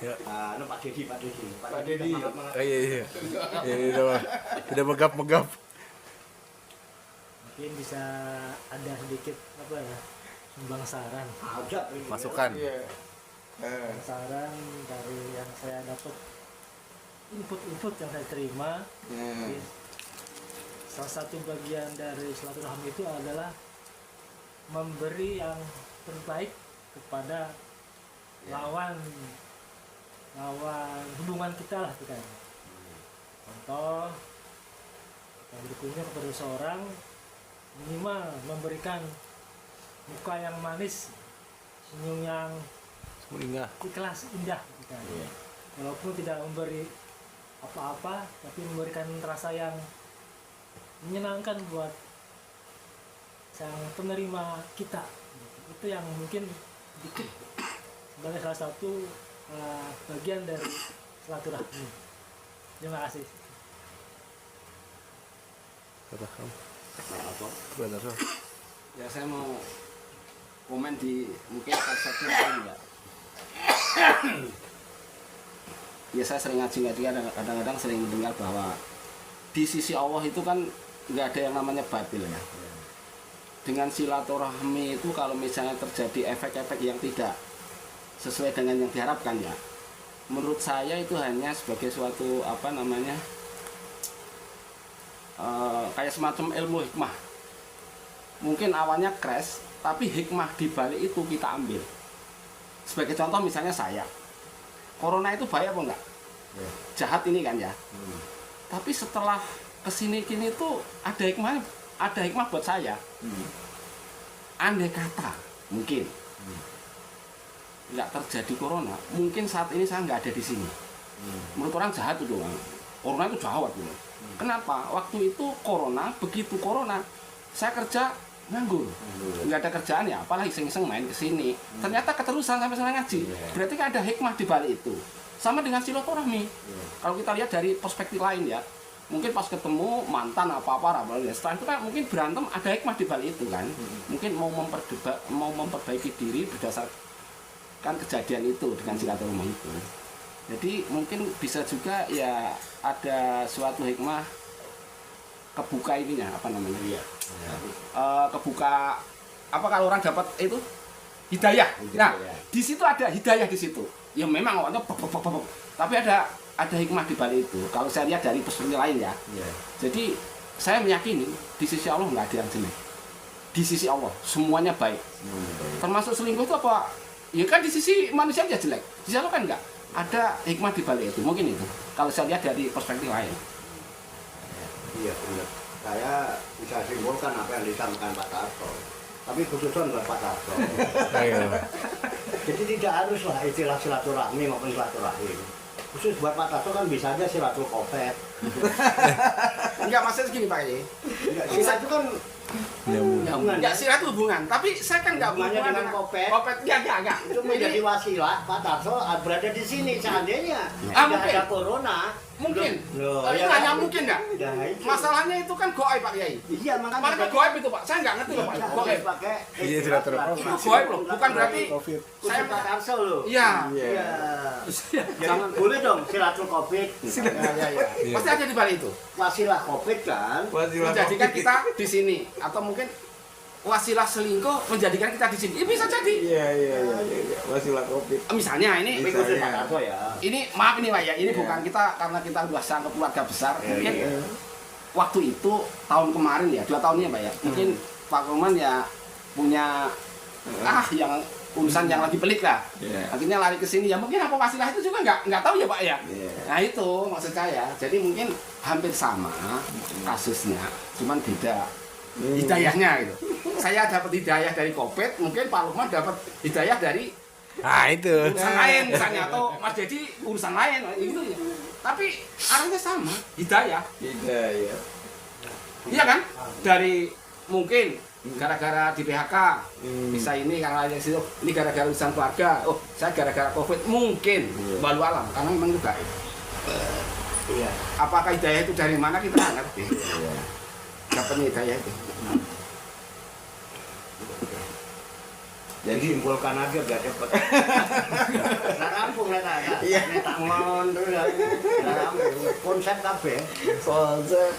Ya. Pak Dedi. Pak Dedi Dedi. semangat. Iya. Ini udah megap-megap. Mungkin bisa ada sedikit apa ya, sumbang saran. Ada Masukan. Iya. Saran dari yang saya dapat, input yang saya terima. Jadi, salah satu bagian dari silaturahmi itu adalah memberi yang terbaik kepada lawan hubungan kita lah kita. Contoh, kita berkunjung kepada seorang, minimal memberikan muka yang manis, senyum yang Sumringah. ikhlas, indah kita. Walaupun tidak memberi apa-apa, tapi memberikan rasa yang menyenangkan buat sang penerima kita. Itu yang mungkin dikit sebagai salah satu bagian dari silaturahmi. Terima kasih. Kata kamu. Apa? Benar. Ya saya mau komen di mungkin salah satu poin ya. Ya saya sering ngaji kadang-kadang sering mendengar bahwa di sisi Allah itu kan nggak ada yang namanya batil ya. Dengan silaturahmi itu kalau misalnya terjadi efek-efek yang tidak sesuai dengan yang diharapkan ya, menurut saya itu hanya sebagai suatu kayak semacam ilmu hikmah. Mungkin awalnya crash, tapi hikmah di balik itu kita ambil. Sebagai contoh misalnya saya, corona itu bahaya apa enggak? Jahat ini kan ya. Tapi setelah kesini kini tuh ada hikmah buat saya. Andai kata mungkin nggak terjadi corona, mungkin saat ini saya nggak ada di sini. Menurut orang jahat itu doang. Corona itu jahat gitu. Kenapa? Waktu itu begitu corona, saya kerja nganggur, nggak ada kerjaan ya, apalagi iseng-iseng main ke sini. Ternyata keterusan sampai sekarang ngaji. Berarti kan ada hikmah di balik itu. Sama dengan silaturahmi. Kalau kita lihat dari perspektif lain ya, mungkin pas ketemu mantan apa-apa, setelah itu kan mungkin berantem, ada hikmah di balik itu kan. Mungkin mau memperbaiki diri berdasarkan kejadian itu dengan silaturahmi itu. Jadi mungkin bisa juga ya ada suatu hikmah kebuka ininya kebuka apa kalau orang dapat itu hidayah. Nah, di situ ada hidayah di situ. Ya memang awalnya tapi ada hikmah di balik itu. Kalau saya lihat dari perspektif lain ya. Jadi saya meyakini di sisi Allah nggak ada yang jelek. Di sisi Allah semuanya baik. Termasuk selingkuh itu apa? Ya kan di sisi manusia aja jelek. Di sisi Allah kan enggak. Ada hikmah di balik itu. Mungkin itu. Kalau saya lihat dari perspektif lain. Iya benar. Saya bisa simpulkan apa yang disampaikan Pak Tarto. Tapi khususnya buat Pak Tarto. Jadi tidak haruslah istilah silaturahmi maupun silaturahim. Khusus buat Pak Tarto kan bisa aja silatul kopet. Enggak, maksudnya segini Pak Ye. Sila itu kan Enggak sila itu hubungan, tapi saya kan enggak hubungannya hubungan dengan kopet. Kopet enggak. Itu menjadi wasilah Pak Tarto berada di sini seandainya mungkin. tidak ada corona. Mungkin. Loh, Tapi nanya mungkin enggak? itu. Masalahnya itu kan goib Pak Yai. Iya makanya Makanya goib itu Pak. Saya enggak ngerti loh Pak. Goib. Pakai Iya, silaturahmi. Itu goib loh, bukan berarti Covid. saya Pak Tarto loh. iya. Iya. Jangan boleh dong silatul covid. Iya. Pasti ada di balik itu. Wasilah covid kan. Menjadikan kita di sini atau mungkin wasilah selingkuh menjadikan kita di sini. Bisa jadi. Iya. Wasilah Covid. Misalnya ini Khusus Pak Tarto ya. ini maaf ini Pak ya, ini bukan kita karena kita udah sanggup keluarga besar. Mungkin waktu itu tahun kemarin ya, 2 tahun ini Pak ya. Mungkin Pak Roman ya punya yang urusan yang lagi pelik lah. Akhirnya lari ke sini ya, mungkin apa wasilah itu juga nggak tahu ya Pak ya. Nah itu maksud saya. Jadi mungkin hampir sama kasusnya, cuman beda hidayahnya gitu. Saya dapat hidayah dari Covid, mungkin Pak Lukman dapat hidayah dari itu. urusan lain misalnya, atau Mas Dedi urusan lain gitu ya. Tapi arahnya sama, hidayah. Iya kan? Dari mungkin gara-gara di PHK bisa ini karena ada situ, ini gara-gara urusan keluarga. Oh, saya gara-gara Covid mungkin walau alam karena memang itu gaib. Apakah hidayah itu dari mana kita nggak ngerti. Dapatnya hidayah itu. Jadi simpulkan aja biar cepet. Nah, rampung lah saya. Iya. tak ngon terus ya. Konsep kabeh. Konsep.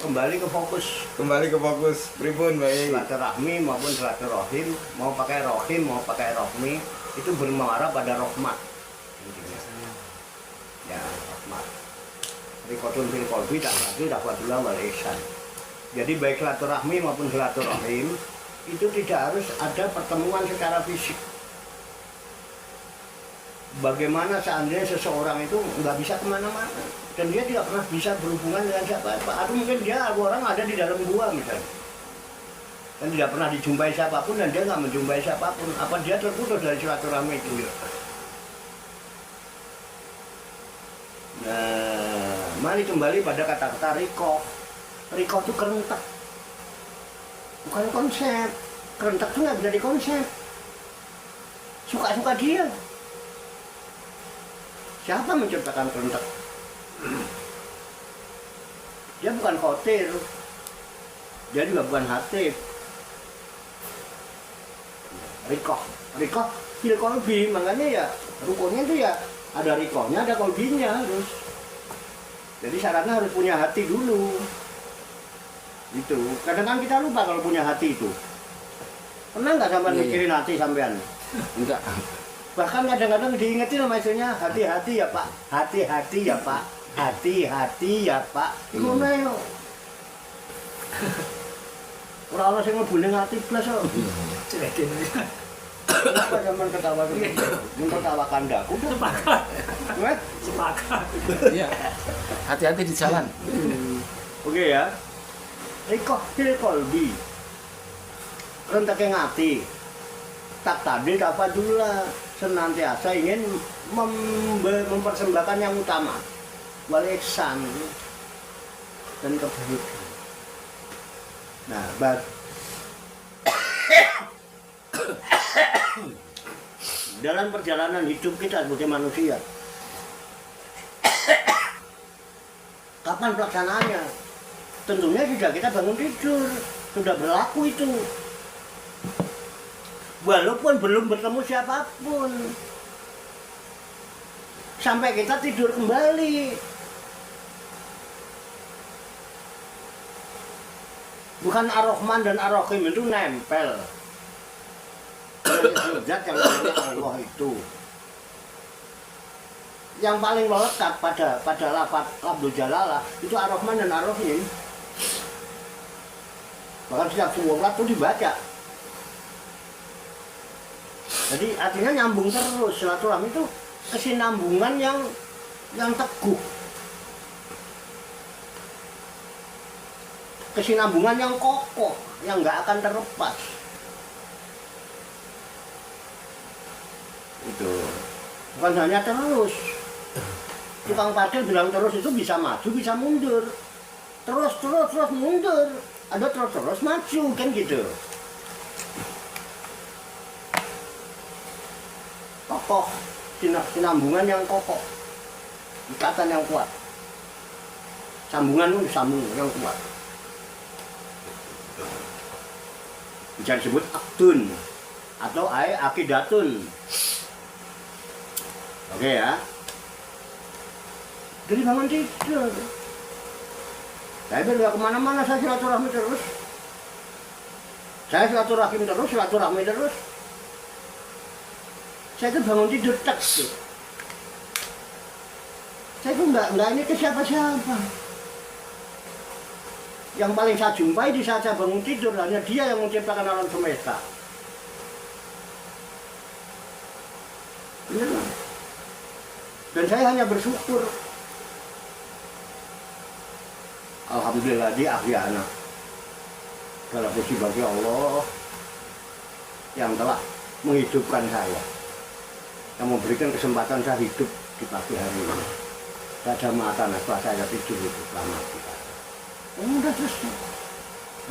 Kembali ke fokus Kembali ke fokus pripun baik. silaturahmi maupun silaturahim, mau pakai rohim mau pakai rohmi, itu bermuara pada rahmat. Intinya. Ya, rahmat. Rikotun fil qalbi ta'atu taqwadullah wal ihsan. Jadi baik silaturahmi maupun silaturahim itu tidak harus ada pertemuan secara fisik. Bagaimana seandainya seseorang itu nggak bisa kemana-mana dan dia tidak pernah bisa berhubungan dengan siapa-siapa, atau mungkin dia orang ada di dalam gua misalnya dan tidak pernah dijumpai siapapun dan dia nggak menjumpai siapapun, apa dia terputus dari silaturahmi itu? Nah, mari kembali pada kata-kata riko. Riko itu kerentak, bukan konsep. Kerentak itu nggak bisa dikonsep. Suka-suka dia. Siapa menciptakan kerentak? Dia bukan khotir, dia juga bukan hatib. Rikoh fil kolbi, makanya ya rukunnya itu ya ada rikohnya, ada kolbinya harus. Jadi syaratnya harus punya hati dulu. Itu kadang-kadang kita lupa kalau punya hati itu. Pernah nggak sampai mikirin hati sampean? Enggak. Bahkan kadang-kadang diingetin sama istrinya, hati-hati ya Pak, hati-hati ya Pak, hati-hati ya Pak. Itu yo. Ora ana sing ngebuling hati blas kok. Cerekin. Kenapa zaman ketawa gitu? Ketawa kandaku. Sepakat. Wah, Sepakat. Iya. Hati-hati di jalan. oke ya. Rikoh fil qalbi. Rentake ngati. Tak tadi dapat dulu senantiasa ingin mempersembahkan yang utama, wal ihsan dan kebaikan. Nah, dalam perjalanan hidup kita sebagai manusia, kapan pelaksanaannya? Tentunya sudah kita bangun tidur, sudah berlaku itu. Walaupun belum bertemu siapapun, sampai kita tidur kembali. Bukan Ar-Rahman dan Ar-Rahim itu nempel. Zat yang namanya Allah itu. Yang paling melekat pada lafaz Abdul Jalalah itu Ar-Rahman dan Ar-Rahim. Bahkan setiap surat itu dibaca. Jadi artinya nyambung terus, silaturahmi itu kesinambungan yang teguh, kesinambungan yang kokoh, yang nggak akan terlepas. Itu bukan hanya terus. Tukang parkir bilang terus itu bisa maju, bisa mundur, terus mundur, ada terus maju kan gitu. Kokoh, sinambungan yang kokoh, ikatan yang kuat, sambungan yang kuat. Bisa disebut akdun atau akidatun. Oke ya. Jadi bangun tidur. Saya berdua kemana-mana, saya silaturahmi terus. Saya silaturahmi terus. Saya itu bangun tidur tak tuh. Saya itu nggak ini ke siapa-siapa. Yang paling saya jumpai di saat saya bangun tidur hanya Dia yang menciptakan alam semesta. Benar. Dan saya hanya bersyukur. Alhamdulillah di akhirana. Segala puji bagi Allah yang telah menghidupkan saya, yang memberikan kesempatan saya hidup di pagi hari ini. Tidak ada mata setelah saya tidur itu selamat kita. Udah selesai.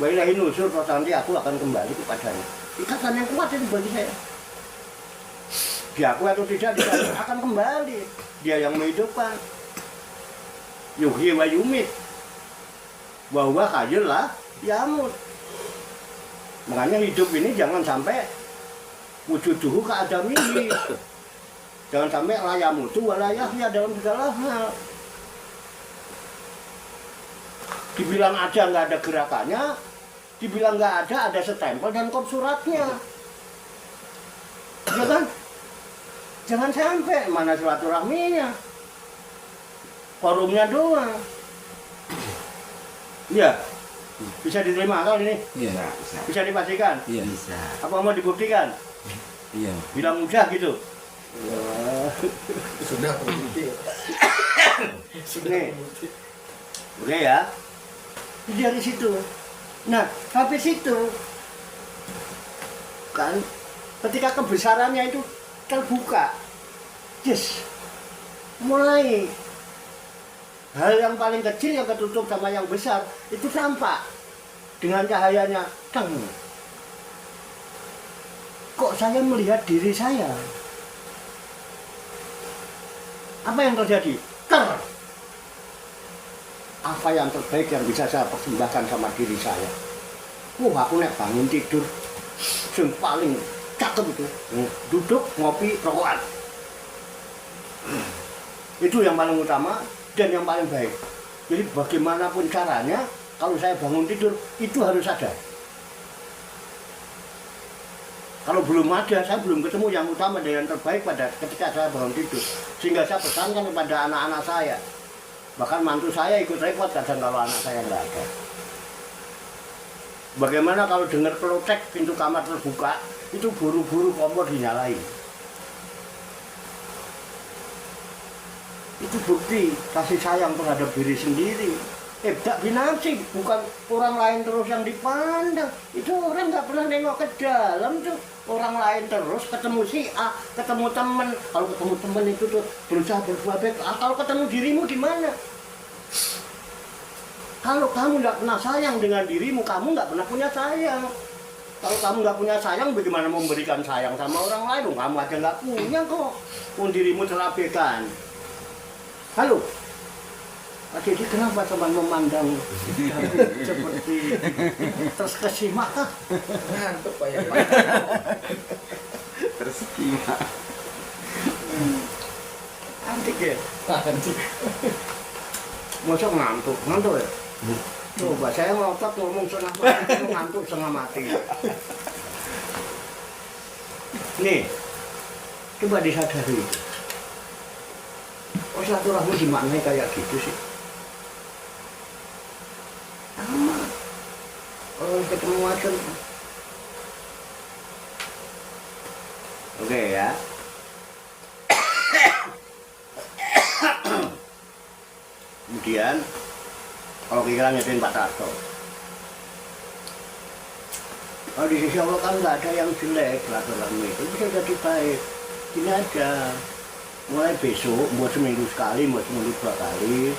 Wailahi nusur, nanti aku akan kembali kepadanya. Ikatan yang kuat itu bagi saya. Diakui atau tidak, dia akan kembali. Dia yang menghidupkan. Yuhyi wa yumit. Wa huwa hayyul la yamut. Makanya hidup ini jangan sampai wujuduhu ka adamihi. Jangan sampai layamu itu walayahnya dalam segala hal. Dibilang ada nggak ada gerakannya, dibilang nggak ada stempel dan kop suratnya. Ya kan? Jangan sampai mana silaturahminya, forumnya doang. Iya, bisa diterima kali ini? Iya, bisa. Bisa dipastikan? Iya, bisa. Apa mau dibuktikan? Iya. Bilang mudah gitu. Sudah terbukti. Nih, oke ya. Dari situ. Nah, habis itu kan ketika kebesarannya itu terbuka, yes, mulai hal yang paling kecil yang ketutup sama yang besar itu tampak dengan cahayanya. Teng. Kok saya melihat diri saya? Apa yang terjadi? Apa yang terbaik yang bisa saya persembahkan sama diri saya? Aku nek bangun tidur yang paling cakep itu duduk ngopi rokokan. Itu yang paling utama dan yang paling baik. Jadi bagaimanapun caranya, kalau saya bangun tidur itu harus ada. Kalau belum ada, saya belum ketemu yang utama dan yang terbaik pada ketika saya bangun tidur. Sehingga saya pesankan kepada anak-anak saya. Bahkan mantu saya ikut repot kadang kalau anak saya nggak ada. Bagaimana kalau dengar kelotek pintu kamar terbuka, itu buru-buru kompor dinyalain. Itu bukti kasih sayang terhadap diri sendiri. Tak binafsi, bukan orang lain terus yang dipandang. Itu orang nggak pernah nengok ke dalam tuh. Orang lain terus ketemu si A, ketemu temen. Kalau ketemu temen itu tuh berusaha berbuat baik. Kalau ketemu dirimu gimana? Kalau kamu nggak pernah sayang dengan dirimu, kamu nggak pernah punya sayang. Kalau kamu nggak punya sayang, bagaimana memberikan sayang sama orang lain? Kamu aja nggak punya kok. Pun dirimu terabaikan. Halo, Pak Didi, kenapa teman memandang seperti terkesima? Ngantuk Pak ya. Tersikima. Antik ya? Antik. Masa ngantuk ya? Coba saya ngotot ngomong setengah mati, ngantuk setengah mati. Nih, coba disadari. Oh, silaturahmi dimaknai kayak gitu sih. Sama. Kalau ketemu aja. Oke ya. Kemudian kalau kita nyetin Pak Tarto, kalau di sisi Allah kan nggak ada yang jelek, silaturahmi itu bisa jadi baik. Ini aja, mulai besok, buat seminggu sekali, buat seminggu 2 kali,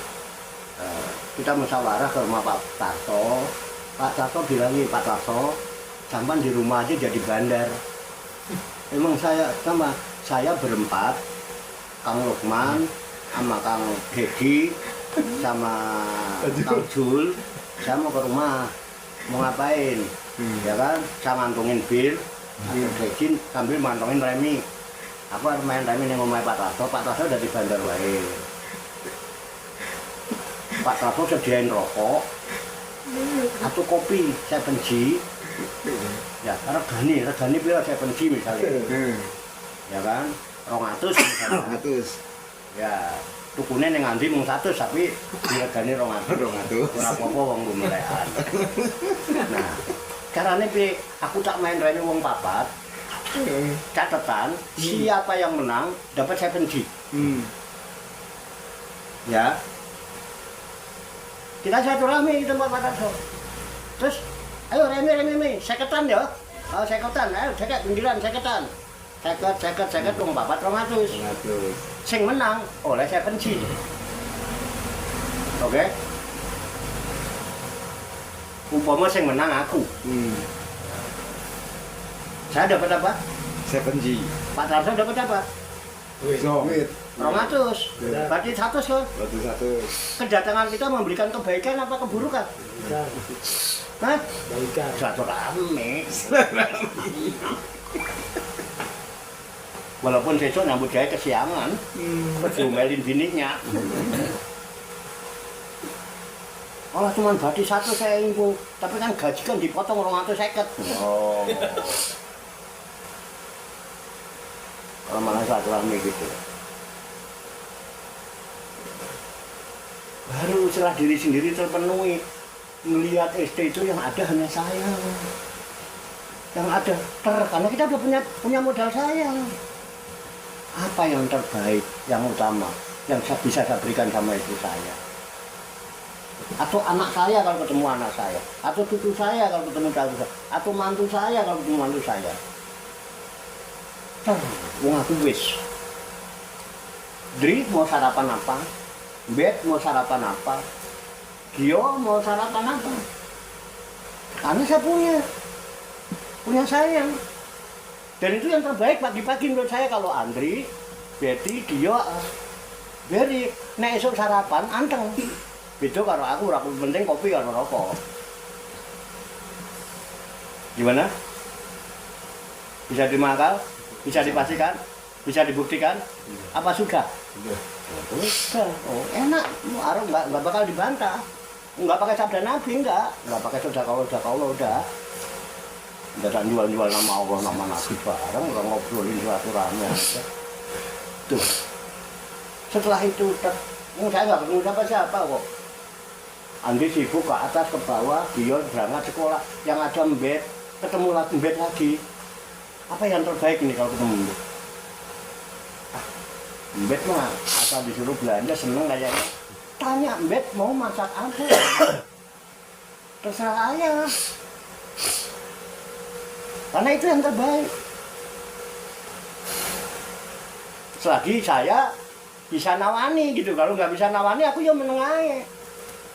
kita musyawarah ke rumah Pak Tarto. Pak Tarto bilangin, Pak Tarto, sampan di rumah aja jadi bandar. Emang saya berempat, Kang Lukman, sama Kang Dedi, sama Kang Jul, saya mau ke rumah, mau ngapain? Ya kan, saya ngantongin bil, Dedi sambil ngantongin remi. Aku harus main remi yang ngomongin Pak Tarto udah di bandar wae. Pak Tarto sediain rokok, atau kopi, saya benci. Ya, regani pira saya benci misalnya. Ya kan, 200 misalnya. 200. Ya, tukune ning nganti mung 100 tapi diregani 200. Ora apa-apa wong gumelekan. Nah, carane piye? Aku tak main rene wong papat. Catatan, siapa yang menang dapat 7G. Ya. Kita silaturahmi di tempat Pak Tarto. Terus, ayo remi, seketan ya. Oh, seketan, ayo seket pinggiran seketan. Seket wong papat 200. Sing menang oleh 7G. Oke? Umpama sing menang aku. Saya dapat apa? 7G. Pak Tarto dapat apa? Duit. 200. Berarti 100 kan? 100. Kedatangan kita memberikan kebaikan apa keburukan? Dan Hah? baikan. Silaturahmi. Walaupun besok nyambut gawe kesiangan, diomelin bininya. Malah cuma bati satu saya ingkung, tapi kan gaji kan dipotong 250. Oh. Kalau malah silaturahmi gitu. Baru setelah diri sendiri terpenuhi, melihat SD itu yang ada hanya saya. Yang ada karena kita udah punya modal sayang. Apa yang terbaik, yang utama, yang bisa saya berikan sama istri saya? Atau anak saya kalau ketemu anak saya? Atau cucu saya kalau ketemu cucu saya? Atau mantu saya kalau ketemu mantu saya? Wong aku wis. Dri mau sarapan apa? Bet mau sarapan apa? Gio mau sarapan apa? Karena saya punya sayang. Dan itu yang terbaik pagi-pagi menurut saya kalau Andri, Betty, Gio, Beri, nek esok sarapan anteng. Beda karo aku, ora penting kopi karo rokok. Gimana? Bisa dimakal? Bisa dipastikan? Bisa dibuktikan? Apa sudah? Sudah. Oh, enak. Arung nggak bakal dibantah. Nggak pakai sabda Nabi, nggak pakai sedekah udah. Tidak jual-jual nama Allah, nama Nabi bareng, orang ngobrolin silaturahmi aja. Tuh. Setelah itu, saya nggak ketemu siapa kok. Andi sibuk ke atas, ke bawah, dia berangkat sekolah. Yang ada mbet, ketemu lagi mbet lagi. Apa yang terbaik nih kalau ketemu mbet? Mbet mah, asal disuruh belanja, seneng kayaknya. Tanya mbet mau masak apa? Terserah ayah. Karena itu yang terbaik. Selagi saya bisa nawani gitu. Kalau nggak bisa nawani, aku ya menengahi.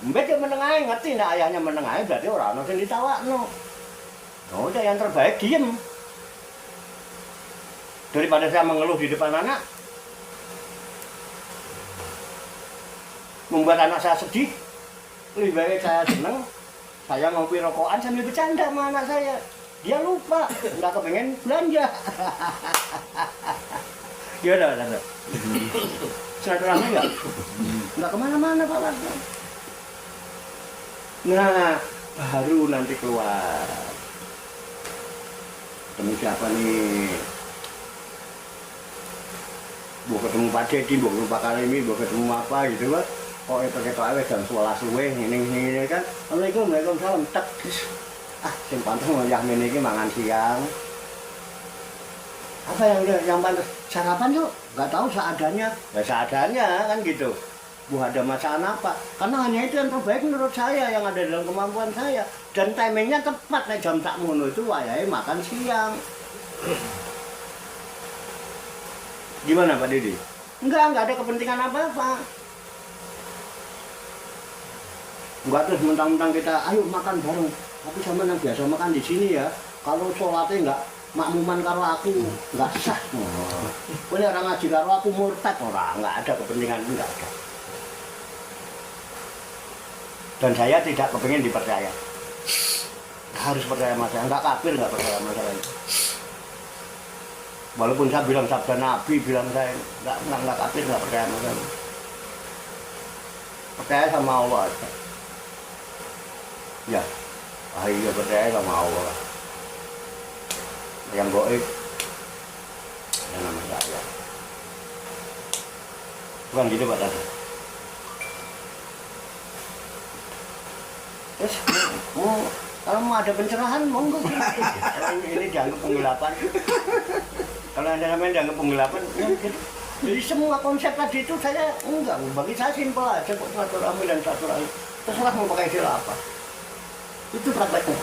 Mbet ya menengahi, ngerti nah ayahnya menengahi berarti orang yang ditawakno. Oh, udah yang terbaik diem. Daripada saya mengeluh di depan anak, membuat anak saya sedih, lebih baik saya seneng. Saya ngopi rokokan sambil bercanda sama anak saya. Dia lupa, nggak kepengen belanja. Gimana, Tante? Silaturahmi nggak? Nggak kemana-mana, Pak Warga. Nah, baru nanti keluar. Ketemu siapa nih? Mau ketemu Pak Dedi, mau ketemu Pak Karimi, mau ketemu apa gitu kan? Oh, pakai toilet jam 11 suwe, ini kan. Assalamualaikum, waalaikumsalam. Tak. Yang pantas ngoyah ini mangan siang. Apa yang pantas sarapan yuk? Nggak tahu seadanya. Ya seadanya kan gitu. Bu ada masalah apa? Karena hanya itu yang terbaik menurut saya yang ada dalam kemampuan saya. Dan timingnya tepat nih jam sakmono itu wayahe makan siang. Gimana Pak Didi? Enggak ada kepentingan apa-apa. Enggak terus mentang-mentang kita ayo makan bareng. Tapi sama yang biasa makan di sini ya. Kalau sholatnya enggak makmuman karo aku enggak sah. Boleh orang ngaji karo aku murtad orang, enggak ada kepentingan enggak ada. Dan saya tidak kepingin dipercaya. Harus percaya sama saya, enggak kafir enggak percaya sama saya. Walaupun saya bilang sabda Nabi, bilang saya enggak kafir enggak percaya sama saya. Percaya sama Allah aja. Ya. Iya percaya sama Allah. Yang goib yang nama saya. Bukan gitu Pak Tata. Terus kalau mau ada pencerahan monggo. Ini dianggap penggelapan. Kalau Anda namanya dianggap penggelapan, ya gitu. Jadi semua konsep tadi itu saya enggak, bagi saya simpel aja kok silaturahmi dan silaturahmi. Terserah mau pakai istilah apa. Itu prakteknya.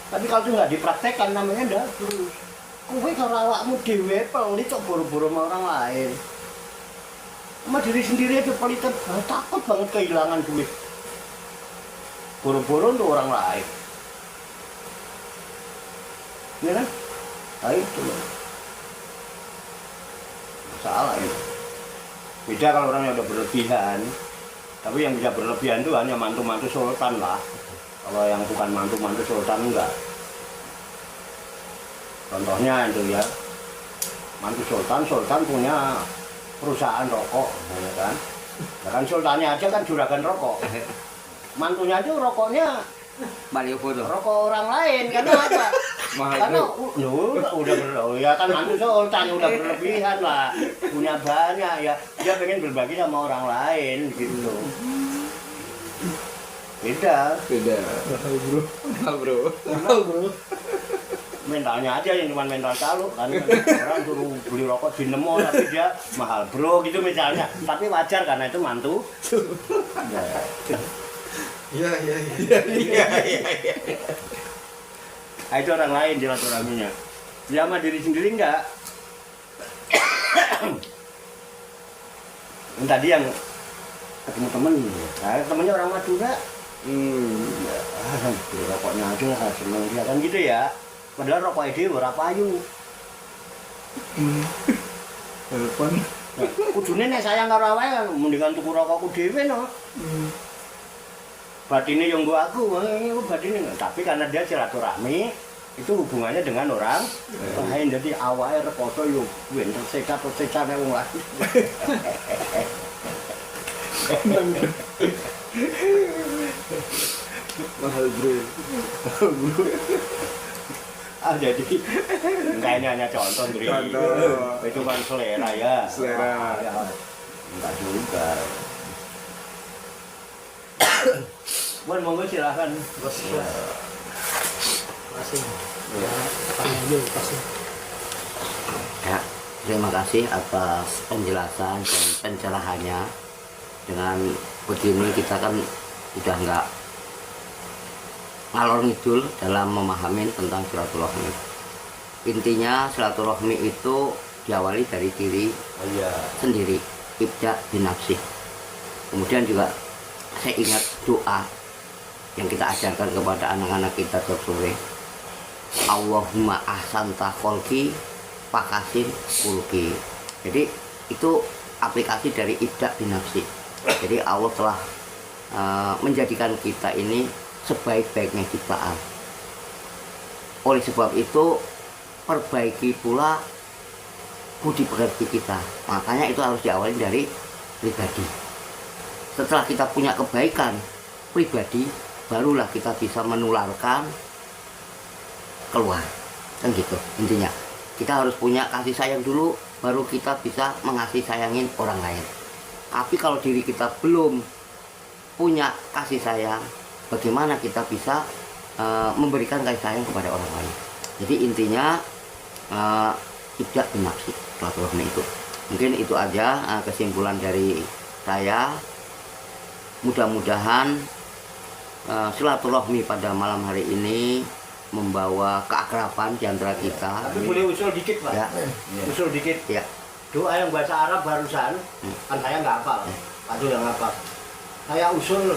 Tapi kalau itu nggak dipraktekkan namanya ndak terus. Kowe kalau awakmu dhewe pelit kok buru-buru sama orang lain. Sama diri sendiri aja pelit, takut banget kehilangan duit. Buru-buru untuk orang lain. Ya kan? Nah itu masalah itu. Beda kalau orang yang udah berlebihan. Tapi yang bisa berlebihan itu hanya mantu-mantu sultan lah. Kalau yang bukan mantu-mantu sultan enggak. Contohnya itu ya, mantu Sultan punya perusahaan rokok, ya kan? Ya kan sultannya aja kan juragan rokok. Mantunya itu rokoknya Malioboro. rokok orang lain karena apa? Karena ya kan mantu sultan udah berlebihan lah, punya banyak ya, dia pengen berbagi sama orang lain gitu. Beda. bro Mentalnya aja yang cuma mental calo kan, orang suruh beli rokok di Nemo tapi dia mahal bro gitu misalnya, tapi wajar karena itu mantu. iya Nah, itu orang lain silaturahminya. Dia sama diri sendiri enggak. Yang tadi yang ketemu temen, nah, temennya orang Madura. Beli rokoknya aja seneng dia kan gitu ya. Padahal rokok ide ora payu. telepon Kudune nek sayang karo awake mendingan tuku rokokku dhewe no. Batine yo nggo aku, batine. Tapi karena dia silaturahmi, itu hubungannya dengan orang lain. Jadi awake rekoso yo ben tersekat wong lagi. mahal bro Jadi enggak ini hanya contoh, Dri. Contoh. Itu kan selera ya. Selera. Ya, enggak juga. Wan, monggo silakan. Masih. Ya, panggil kasih. Ya, terima kasih atas penjelasan dan pencerahannya. Dengan begini kita kan sudah nggak ngalor ngidul dalam memahami tentang silaturahmi. Intinya silaturahmi itu diawali dari diri sendiri, ibda binafsi. Kemudian juga saya ingat doa yang kita ajarkan kepada anak-anak kita sore. Allahumma ahsanta kholqi fakasin khuluqi. Jadi itu aplikasi dari ibda binafsi. Jadi Allah telah menjadikan kita ini sebaik-baiknya ciptaan. Oleh sebab itu perbaiki pula budi pekerti kita. Makanya itu harus diawali dari pribadi. Setelah kita punya kebaikan pribadi, barulah kita bisa menularkan keluar. Kan gitu intinya. Kita harus punya kasih sayang dulu, baru kita bisa mengasihi sayangin orang lain. Tapi kalau diri kita belum punya kasih sayang, bagaimana kita bisa memberikan kasih sayang kepada orang lain? Jadi intinya tidak binafsi silaturahmi itu. Mungkin itu aja kesimpulan dari saya. Mudah-mudahan silaturahmi pada malam hari ini membawa keakraban di antara kita. Tapi boleh usul dikit, Pak. Ya. Usul dikit. Ya. Doa yang bahasa Arab barusan, kan saya nggak hafal. Pak Dul yang hafal. Saya usul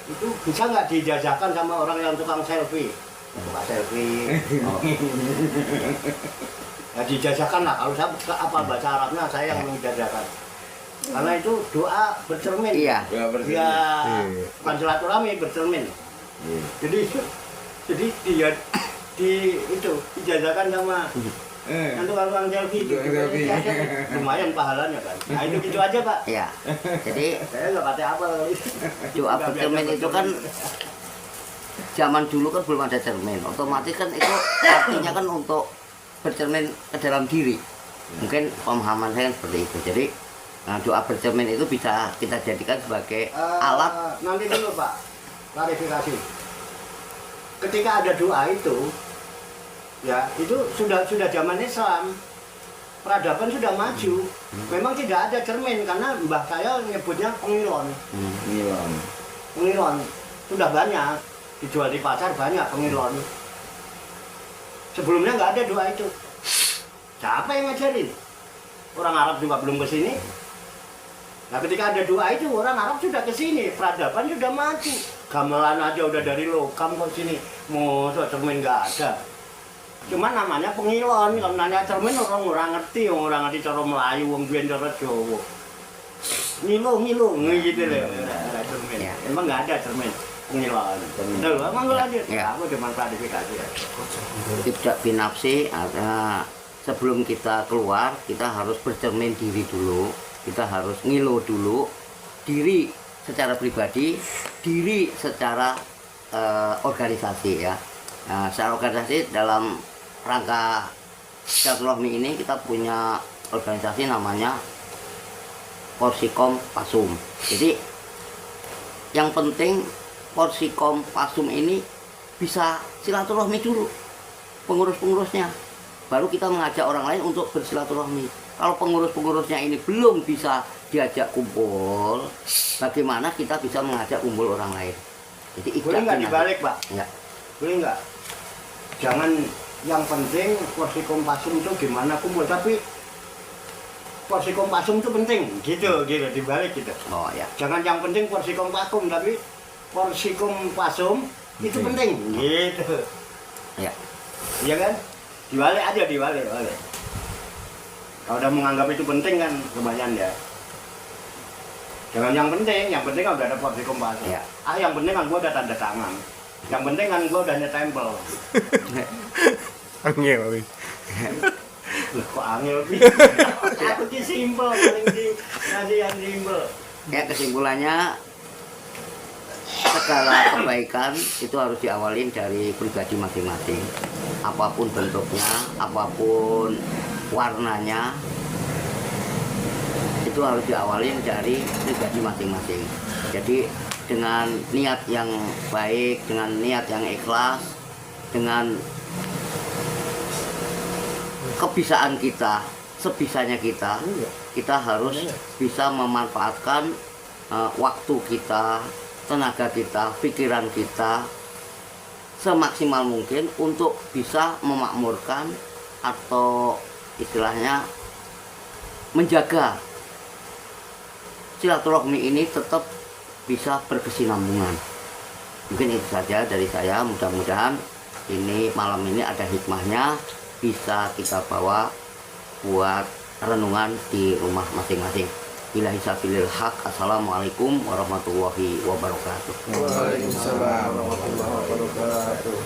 itu bisa nggak dijajahkan sama orang yang tukang selfie? Tukang selfie. Oh. Ya dijajahkan lah. Kalau saya apa bahasa Arabnya saya yang menjajahkan. Karena itu doa bercermin. Iya. Ya, bukan silaturahmi bercermin. Jadi dia itu dijajahkan sama yang tukang selfie. Lumayan pahalanya kan. Nah itu gitu aja Pak. Iya. Jadi Saya nggak pakai apa. doa bercermin itu kan zaman dulu kan belum ada cermin. Otomatis kan itu artinya kan untuk bercermin ke dalam diri. Mungkin pemahaman saya kan seperti itu. Jadi doa bercermin itu bisa kita jadikan sebagai alat. Nanti dulu Pak, klarifikasi. Ketika ada doa itu, ya itu sudah zaman Islam. Peradaban sudah maju. Memang tidak ada cermin karena mbah saya nyebutnya pengilon. Pengilon sudah banyak dijual di pasar, banyak pengilon. Sebelumnya nggak ada doa itu. Siapa yang ngajarin? Orang Arab juga belum ke sini. Nah ketika ada doa itu orang Arab sudah ke sini, peradaban sudah maju. Gamelan aja udah dari logam ke sini. Mau cermin nggak ada. Cuma namanya pengilon, kalau nanya cermin orang ngerti cara Melayu, orang biyen cara Jawa. Ngilu gitu loh. Cermin. Emang nggak ada cermin. Pengilon. Betul, emang lanjut. Ya. Aku cuma klarifikasi ya. Tidak binafsi ada sebelum kita keluar kita harus bercermin diri dulu, kita harus ngilu dulu diri secara pribadi, diri secara organisasi ya. Nah, secara organisasi dalam rangka silaturahmi ini kita punya organisasi namanya Porsikom Pasum. Jadi yang penting Porsikom Pasum ini bisa silaturahmi dulu pengurus-pengurusnya, baru kita mengajak orang lain untuk bersilaturahmi. Kalau pengurus-pengurusnya ini belum bisa diajak kumpul, bagaimana kita bisa mengajak kumpul orang lain? Jadi Boleh nggak dibalik, Pak? Ya. Boleh nggak? Jangan yang penting Porsikom Pasum itu gimana kumpul, tapi Porsikom Pasum itu penting, gitu dibalik gitu. Oh ya. Jangan yang penting Porsikom Pasum, tapi Porsikom Pasum itu penting, gitu. Ya. Iya kan? Dibalik aja, dibalik. Kalau udah menganggap itu penting kan kebanyakan ya. Jangan yang penting kan udah ada Porsikom Pasum. Ya. Yang penting kan gua udah tanda tangan. Yang penting kan gua udah nyetempel. Angel wis. Loh, kok angel sih? Aku ki simpel, paling di ngasih yang simpel. Ya, kesimpulannya segala kebaikan itu harus diawalin dari pribadi masing-masing. Apapun bentuknya, apapun warnanya, itu harus diawalin dari pribadi masing-masing. Jadi dengan niat yang baik, dengan niat yang ikhlas, dengan kebisaan kita, sebisanya kita harus bisa memanfaatkan waktu kita, tenaga kita, pikiran kita semaksimal mungkin untuk bisa memakmurkan atau istilahnya menjaga silaturahmi ini tetap bisa berkesinambungan. Mungkin itu saja dari saya, mudah-mudahan ini malam ini ada hikmahnya, bisa kita bawa buat renungan di rumah masing-masing. Billahi sabilil haq. Assalamualaikum warahmatullahi wabarakatuh. Waalaikumsalam warahmatullahi wabarakatuh.